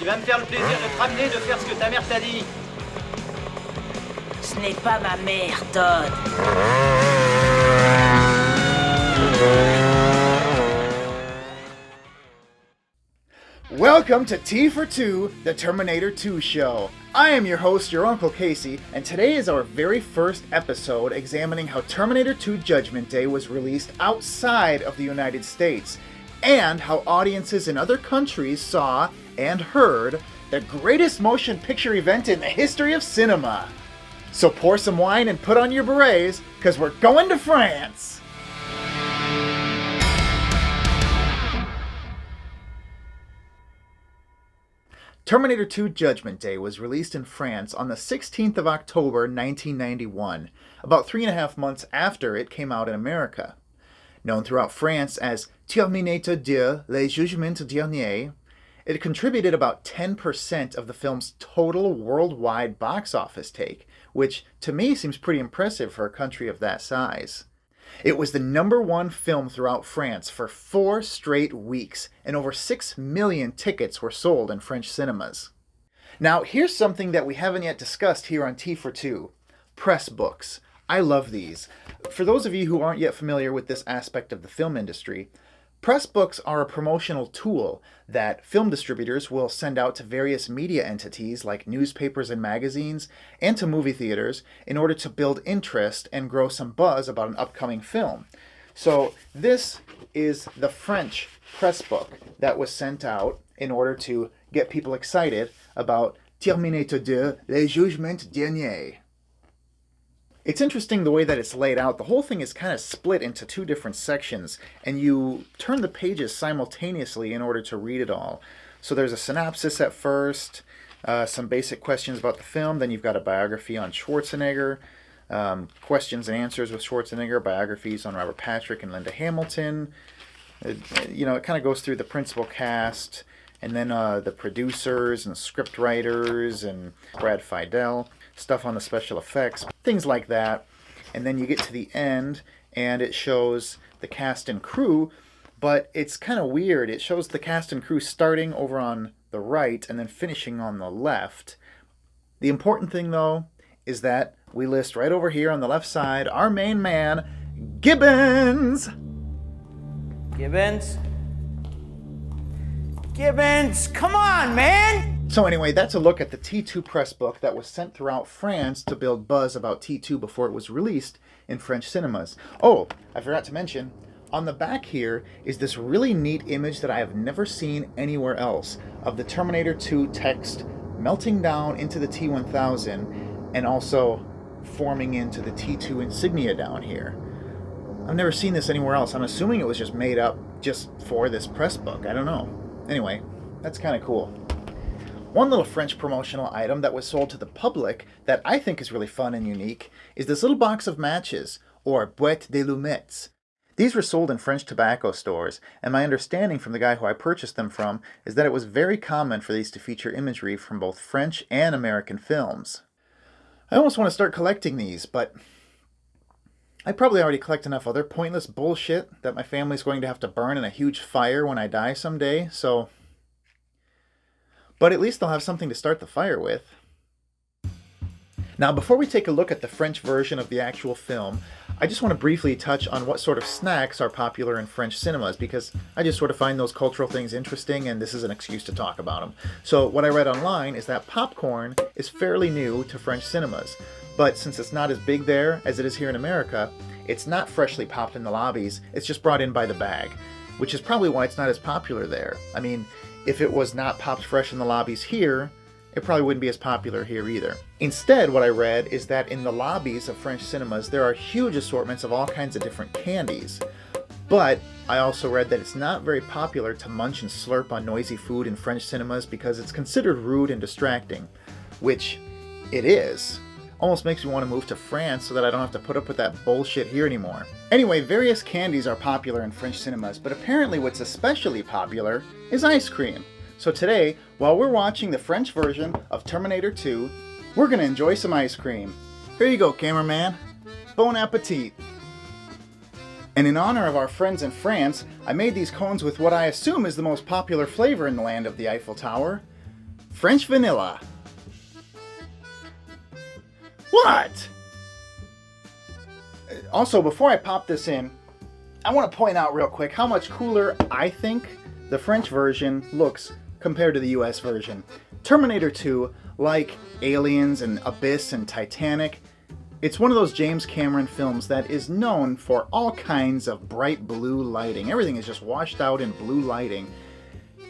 qui va me faire le plaisir de te ramener, de faire ce que ta mère t'a dit. Ce n'est pas ma mère, Todd. Welcome to T for Two, the Terminator 2 show. I am your host, your Uncle Casey, and today is our very first episode examining how Terminator 2 Judgment Day was released outside of the United States, and how audiences in other countries saw and heard the greatest motion picture event in the history of cinema. So pour some wine and put on your berets, because we're going to France! Terminator 2 Judgment Day was released in France on the 16th of October 1991, about 3.5 months after it came out in America. Known throughout France as Terminator 2, Jugement Dernier, it contributed about 10% of the film's total worldwide box office take, which to me seems pretty impressive for a country of that size. It was the #1 film throughout France for 4 straight weeks, and over 6 million tickets were sold in French cinemas. Now, here's something that we haven't yet discussed here on T for Two. Press books. I love these. For those of you who aren't yet familiar with this aspect of the film industry, press books are a promotional tool that film distributors will send out to various media entities like newspapers and magazines and to movie theaters in order to build interest and grow some buzz about an upcoming film. So this is the French press book that was sent out in order to get people excited about Terminator 2, Jugement Dernier. It's interesting the way that it's laid out. The whole thing is kind of split into 2 different sections, and you turn the pages simultaneously in order to read it all. So there's a synopsis at first, some basic questions about the film, then you've got a biography on Schwarzenegger, questions and answers with Schwarzenegger, biographies on Robert Patrick and Linda Hamilton. It kind of goes through the principal cast, and then the producers and script writers and Brad Fiedel, stuff on the special effects, things like that. And then you get to the end and it shows the cast and crew, but it's kind of weird. It shows the cast and crew starting over on the right and then finishing on the left. The important thing though is that we list right over here on the left side our main man, Gibbons! Gibbons, come on, man! So anyway, that's a look at the T2 press book that was sent throughout France to build buzz about T2 before it was released in French cinemas. Oh, I forgot to mention, on the back here is this really neat image that I have never seen anywhere else of the Terminator 2 text melting down into the T1000 and also forming into the T2 insignia down here. I've never seen this anywhere else. I'm assuming it was just made up just for this press book. I don't know. Anyway, that's kind of cool. One little French promotional item that was sold to the public that I think is really fun and unique is this little box of matches, or boîte de lumettes. These were sold in French tobacco stores, and my understanding from the guy who I purchased them from is that it was very common for these to feature imagery from both French and American films. I almost want to start collecting these, but I probably already collect enough other pointless bullshit that my family's going to have to burn in a huge fire when I die someday, so... But at least they'll have something to start the fire with. Now, before we take a look at the French version of the actual film, I just want to briefly touch on what sort of snacks are popular in French cinemas, because I just sort of find those cultural things interesting, and this is an excuse to talk about them. So what I read online is that popcorn is fairly new to French cinemas, but since it's not as big there as it is here in America, it's not freshly popped in the lobbies, it's just brought in by the bag, which is probably why it's not as popular there. I mean, if it was not popped fresh in the lobbies here, it probably wouldn't be as popular here either. Instead, what I read is that in the lobbies of French cinemas, there are huge assortments of all kinds of different candies. But I also read that it's not very popular to munch and slurp on noisy food in French cinemas because it's considered rude and distracting, which it is. Almost makes me want to move to France so that I don't have to put up with that bullshit here anymore. Anyway, various candies are popular in French cinemas, but apparently what's especially popular is ice cream. So today, while we're watching the French version of Terminator 2, we're gonna enjoy some ice cream. Here you go, cameraman. Bon appetit. And in honor of our friends in France, I made these cones with what I assume is the most popular flavor in the land of the Eiffel Tower, French vanilla. What? Also, before I pop this in, I want to point out real quick how much cooler I think the French version looks compared to the US version. Terminator 2, like Aliens and Abyss and Titanic, it's one of those James Cameron films that is known for all kinds of bright blue lighting. Everything is just washed out in blue lighting.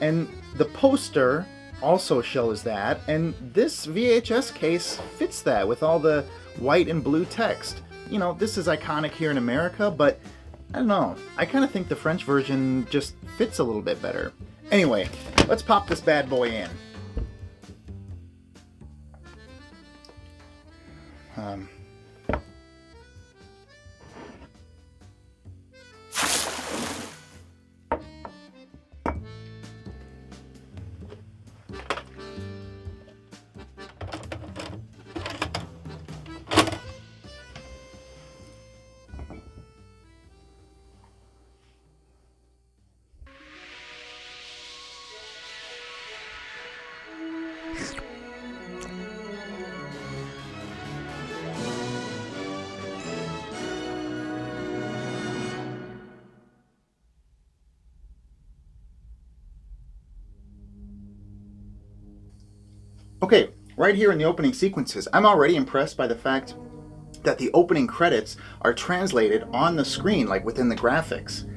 And the poster also shows that, and this VHS case fits that with all the white and blue text. You know, this is iconic here in America, but I don't know. I kind of think the French version just fits a little bit better. Anyway, let's pop this bad boy in. Okay, right here in the opening sequences, I'm already impressed by the fact that the opening credits are translated on the screen, like within the graphics.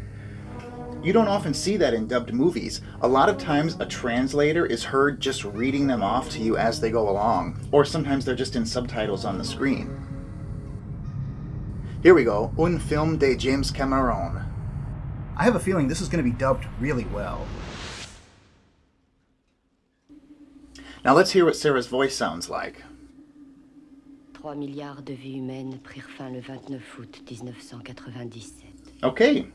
You don't often see that in dubbed movies. A lot of times a translator is heard just reading them off to you as they go along, or sometimes they're just in subtitles on the screen. Here we go, Un film de James Cameron. I have a feeling this is going to be dubbed really well. Now let's hear what Sarah's voice sounds like. 3 milliards de vies humaines prirent fin le 29 août 1997. Okay,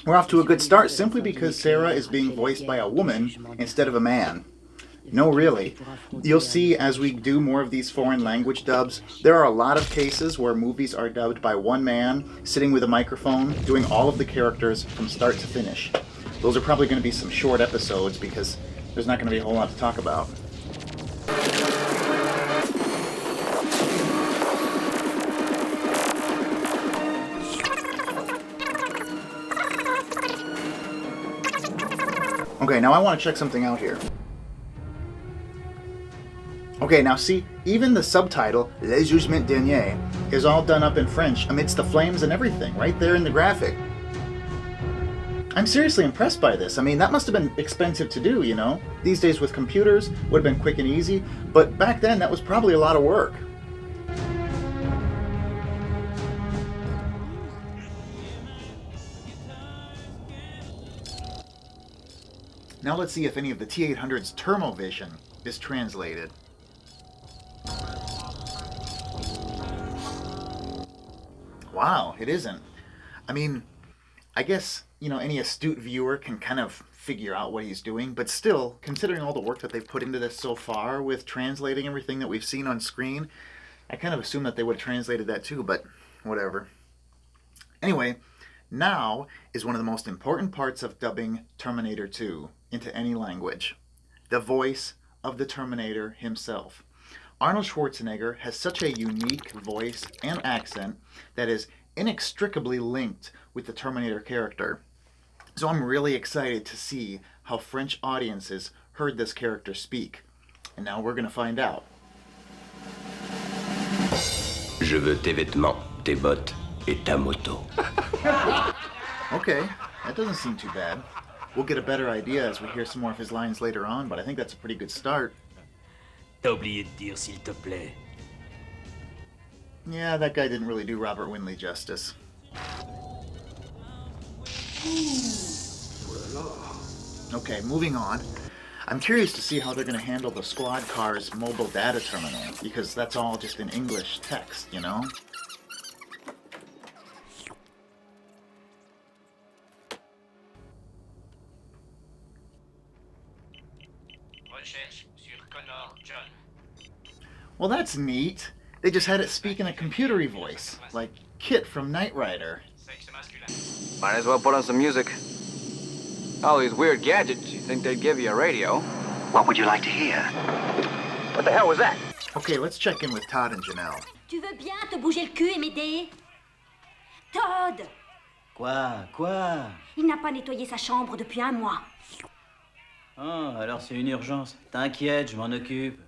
we're off to a good start simply because Sarah is being voiced by a woman instead of a man. No, really. You'll see as we do more of these foreign language dubs, there are a lot of cases where movies are dubbed by one man sitting with a microphone doing all of the characters from start to finish. Those are probably going to be some short episodes because there's not going to be a whole lot to talk about. Okay, now I want to check something out here. Okay, now see, even the subtitle, Le Jugement Dernier, is all done up in French amidst the flames and everything, right there in the graphic. I'm seriously impressed by this. I mean, that must have been expensive to do, you know? These days with computers, would have been quick and easy, but back then that was probably a lot of work. Now let's see if any of the T-800's thermovision is translated. Wow, it isn't. I mean, I guess, you know, any astute viewer can kind of figure out what he's doing, but still, considering all the work that they've put into this so far with translating everything that we've seen on screen, I kind of assumed that they would have translated that too, but whatever. Anyway, now is one of the most important parts of dubbing Terminator 2 into any language. The voice of the Terminator himself. Arnold Schwarzenegger has such a unique voice and accent that is inextricably linked with the Terminator character. So I'm really excited to see how French audiences heard this character speak. And now we're going to find out. Je veux tes vêtements, tes bottes et ta moto. Okay, that doesn't seem too bad. We'll get a better idea as we hear some more of his lines later on, but I think that's a pretty good start. T'as oublié de dire s'il te plaît. Yeah, that guy didn't really do Robert Winley justice. Okay, moving on. I'm curious to see how they're going to handle the squad car's mobile data terminal, because that's all just in English text, you know? Well, that's neat. They just had it speak in a computery voice, like Kit from Knight Rider. Might as well put on some music. All these weird gadgets, you think they'd give you a radio? What would you like to hear? What the hell was that? Okay, let's check in with Todd and Janelle. Tu veux bien te bouger le cul et m'aider? Todd! Quoi? Il n'a pas nettoyé sa chambre depuis 1 mois. Oh, alors c'est une urgence. T'inquiète, je m'en occupe.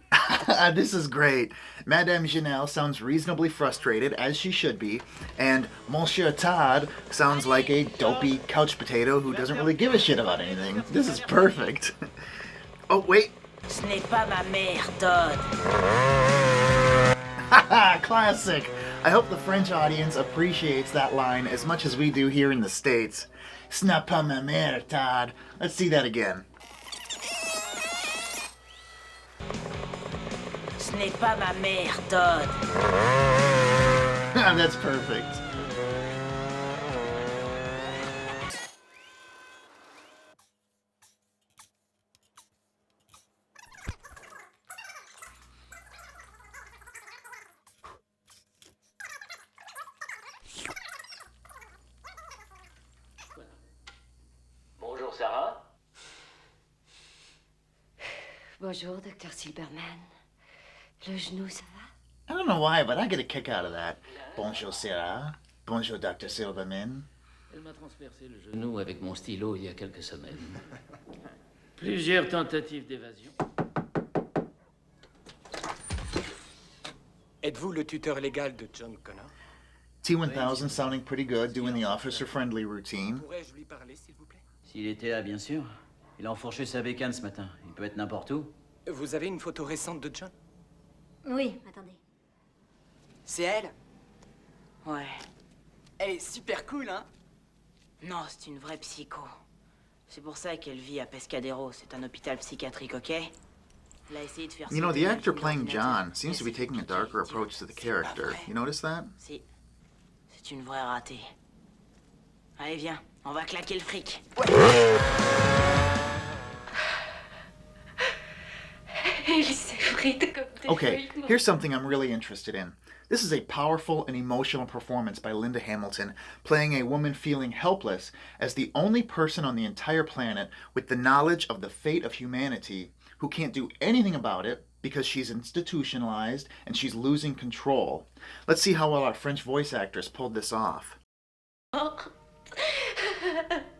This is great. Madame Janelle sounds reasonably frustrated, as she should be, and Monsieur Todd sounds like a dopey couch potato who doesn't really give a shit about anything. This is perfect. Oh, wait. Ce n'est pas ma mère, Todd. Haha, classic. I hope the French audience appreciates that line as much as we do here in the States. Ce n'est pas ma mère, Todd. Let's see that again. Ce n'est pas ma mère, Todd. That's perfect. Bonjour, Sarah. Bonjour, Dr. Silberman. Le genou, ça va? I don't know why, but I get a kick out of that. Bonjour, Sarah. Bonjour, Dr. Silverman. Elle m'a transpercé le genou avec mon stylo il y a quelques semaines. Plusieurs tentatives d'évasion. Êtes-vous le tuteur légal de John Connor? T-1000 sounding pretty good, doing the officer-friendly routine. Pourrais-je lui parler, s'il vous plaît? S'il était là, bien sûr. Il a enfourché sa bécane ce matin. Il peut être n'importe où. Vous avez une photo récente de John? Oui, attendez. C'est elle? Ouais. Elle est super cool, hein? Non, c'est une vraie psycho. C'est pour ça qu'elle vit à Pescadero. C'est un hôpital psychiatrique, ok? Elle a essayé de faire... You know, the sauter actor la playing fille John d'ordinateur. seems to be Mais c'est taking a piqué, darker tiens, approach to the c'est pas character. vrai. You notice that? Si. C'est une vraie ratée. Allez, viens. On va claquer le fric. Il s'effrite comme des Okay, feuilles. here's something I'm really interested in. This is a powerful and emotional performance by Linda Hamilton, playing a woman feeling helpless as the only person on the entire planet with the knowledge of the fate of humanity who can't do anything about it because she's institutionalized and she's losing control. Let's see how well our French voice actress pulled this off.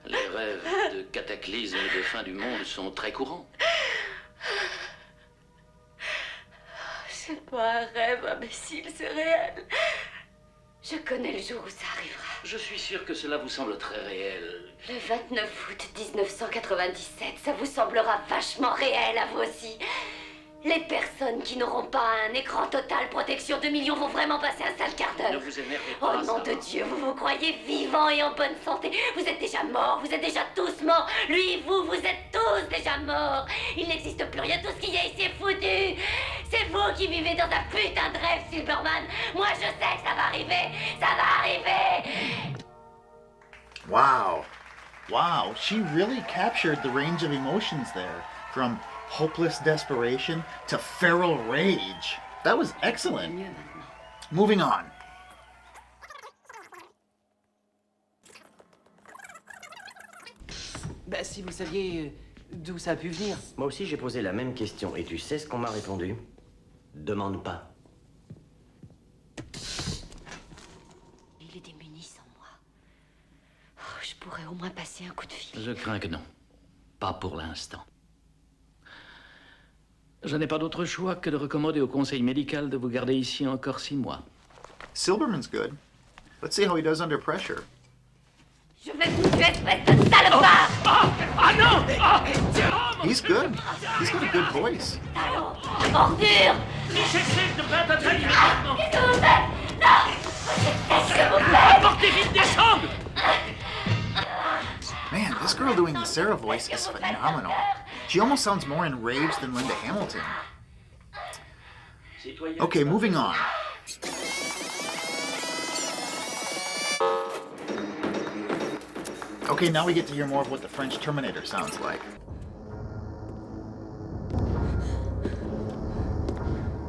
Les rêves de cataclysme et de fin du monde sont très courants. C'est pas un rêve, imbécile, c'est réel. Je connais le jour où ça arrivera. Je suis sûr que cela vous semble très réel. Le 29 août 1997, ça vous semblera vachement réel à vous aussi. Les personnes qui n'auront pas un écran total protection 2 millions vont vraiment passer un sale quart d'heure. Ne vous énervez Oh pas, nom Sarah. de Dieu, vous vous croyez vivant et en bonne santé. Vous êtes déjà morts, vous êtes déjà tous morts. Lui, vous êtes tous déjà morts. Il n'existe plus rien, tout ce qu'il y a ici est foutu. C'est vous qui vivez dans un putain de rêve, Silverman. Moi, je sais que ça va arriver. Ça va arriver. Wow. Wow, she really captured the range of emotions there. From hopeless desperation to feral rage. That was excellent. Mieux maintenant. Moving on. Bah, si vous saviez d'où ça a pu venir. Moi aussi, j'ai posé la même question. Et tu sais ce qu'on m'a répondu? Demande pas. Il est démuni sans moi. Oh, je pourrais au moins passer un coup de fil. Je crains que non. Pas pour l'instant. Je n'ai pas d'autre choix que de recommander au conseil médical de vous garder ici encore 6 mois. Silverman's good. Let's see how he does under pressure. Je vais vous tuer, espèce de salopard! Non! He's good. He's got a good voice. Salaud! Ordure! J'essaie de battre Qu'est-ce que vous faites? Non! Qu'est-ce que vous faites? Apportez vite des sangles! Man, this girl doing the Sarah voice is phenomenal. She almost sounds more enraged than Linda Hamilton. Okay, moving on. Okay, now we get to hear more of what the French Terminator sounds like.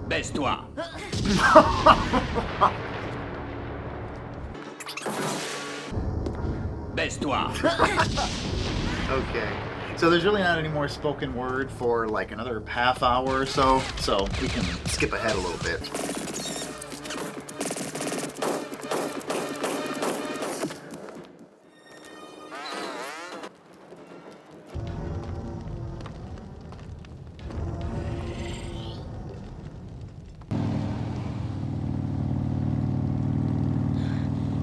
Baisse-toi! Baisse-toi! Okay. So there's really not any more spoken word for like another half hour or so we can skip ahead a little bit.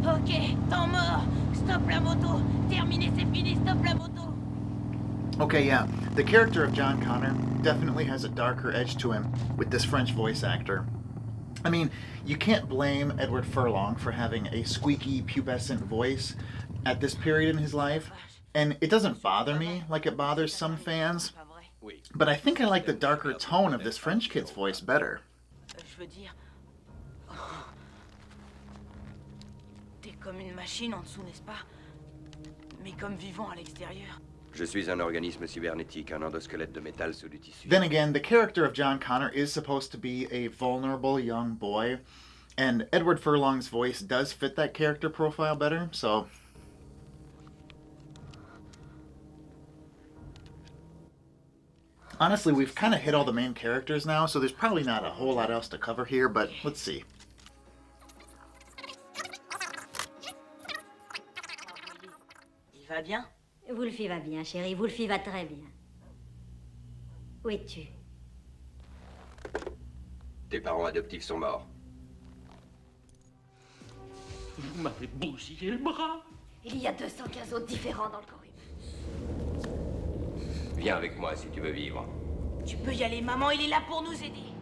Ok, temps mort. Stop la moto. Terminé, c'est fini. Stop la moto. Okay, yeah, the character of John Connor definitely has a darker edge to him with this French voice actor. I mean, you can't blame Edward Furlong for having a squeaky, pubescent voice at this period in his life, and it doesn't bother me like it bothers some fans, but I think I like the darker tone of this French kid's voice better. Je veux dire... T'es comme une machine en dessous, n'est-ce pas? Mais comme vivant à l'extérieur. Je suis un organisme cybernétique, un endosquelette de métal sous du tissu. Then again, the character of John Connor is supposed to be a vulnerable young boy, and Edward Furlong's voice does fit that character profile better, so... Honestly, we've kind of hit all the main characters now, so there's probably not a whole lot else to cover here, but let's see. Il va bien? Wolfie va bien, chérie. Wolfie va très bien. Où es-tu? Tes parents adoptifs sont morts. Vous m'avez bousillé le bras. Il y a 215 autres différents dans le corps humain. Viens avec moi si tu veux vivre. Tu peux y aller, maman, il est là pour nous aider.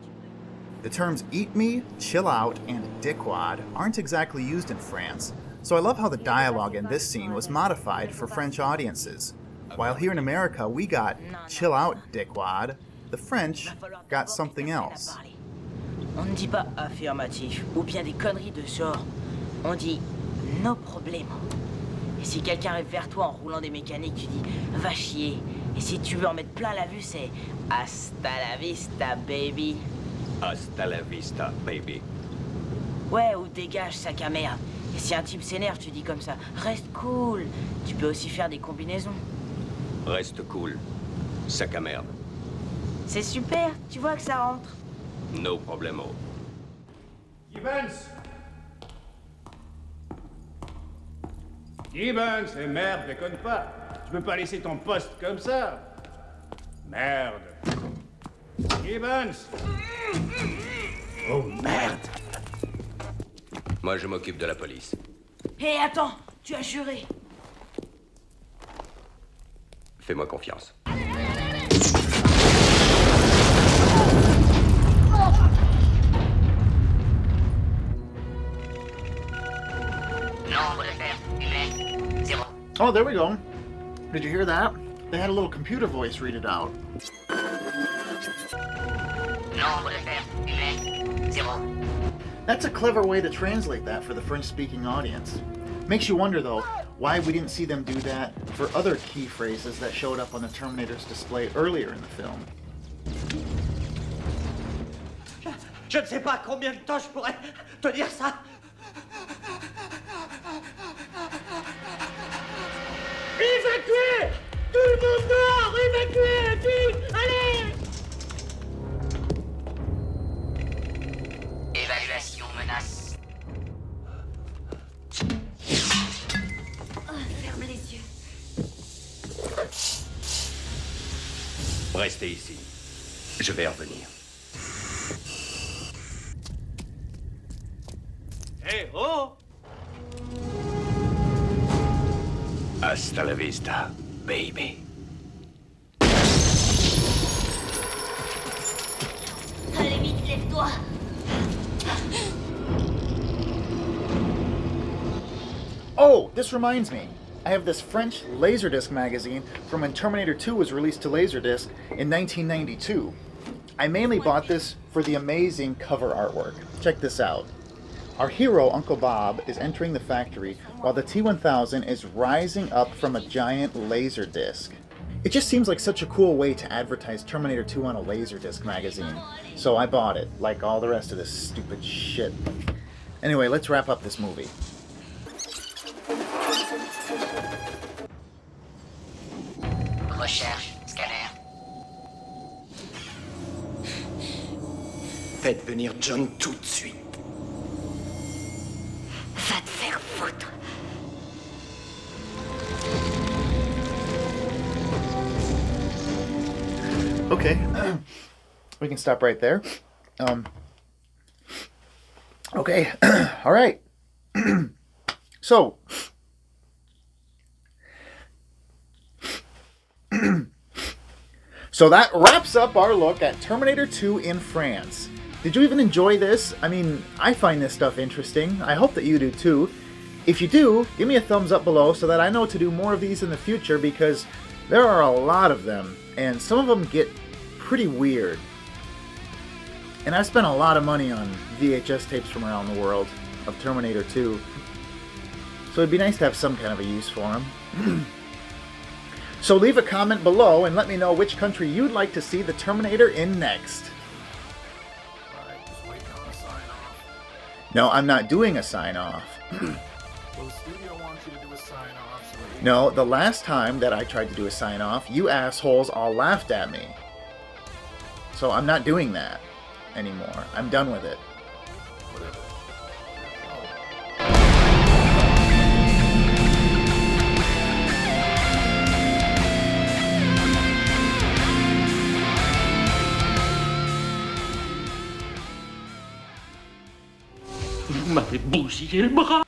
The terms eat me, chill out, and dickwad aren't exactly used in France, so I love how the dialogue in this scene was modified for French audiences. While here in America we got chill out, dickwad, the French got something else. On ne dit pas affirmatif ou bien des conneries de genre. On dit no problème. Et si quelqu'un arrive vers toi en roulant des mécaniques, tu dis va chier. Et si tu veux en mettre plein la vue, c'est hasta la vista, baby. Hasta la vista, baby. Ouais, ou dégage, sac à merde. Et si un type s'énerve, tu dis comme ça, reste cool. Tu peux aussi faire des combinaisons. Reste cool. Sac à merde. C'est super, tu vois que ça rentre. No problemo. Gibbons! Gibbons, et merde, déconne pas. Tu peux pas laisser ton poste comme ça. Merde. Gibbons! Oh, merde! Moi, je m'occupe de la police. Hé, attends, tu as juré. Fais-moi confiance. Oh, there we go. Did you hear that? They had a little computer voice read it out. That's a clever way to translate that for the French-speaking audience. Makes you wonder, though, why we didn't see them do that for other key phrases that showed up on the Terminator's display earlier in the film. Je ne sais pas combien de temps je pourrais tenir ça. Évacuez! Tout le monde dehors! Évacuez! Vite! Allez! Évaluation menace. Ferme les yeux. Restez ici. Je vais revenir. Hé, oh! Hasta la vista, baby. Allez vite, lève-toi. Oh, this reminds me. I have this French Laserdisc magazine from when Terminator 2 was released to Laserdisc in 1992. I mainly bought this for the amazing cover artwork. Check this out. Our hero, Uncle Bob, is entering the factory while the T-1000 is rising up from a giant laser disc. It just seems like such a cool way to advertise Terminator 2 on a Laserdisc magazine. So I bought it, like all the rest of this stupid shit. Anyway, let's wrap up this movie. Recherche, scanner. Faites venir John tout de suite. Va te faire foutre. Okay, we can stop right there. Okay, all right. So, so that wraps up our look at Terminator 2 in France. Did you even enjoy this? I mean, I find this stuff interesting. I hope that you do too. If you do, give me a thumbs up below so that I know to do more of these in the future, because there are a lot of them, and some of them get pretty weird. And I've spent a lot of money on VHS tapes from around the world of Terminator 2. So it'd be nice to have some kind of a use for them. So leave a comment below and let me know which country you'd like to see the Terminator in next. No, I'm not doing a sign-off. No, the last time that I tried to do a sign-off, you assholes all laughed at me. So I'm not doing that anymore. I'm done with it. Vous m'avez bousillé le bras.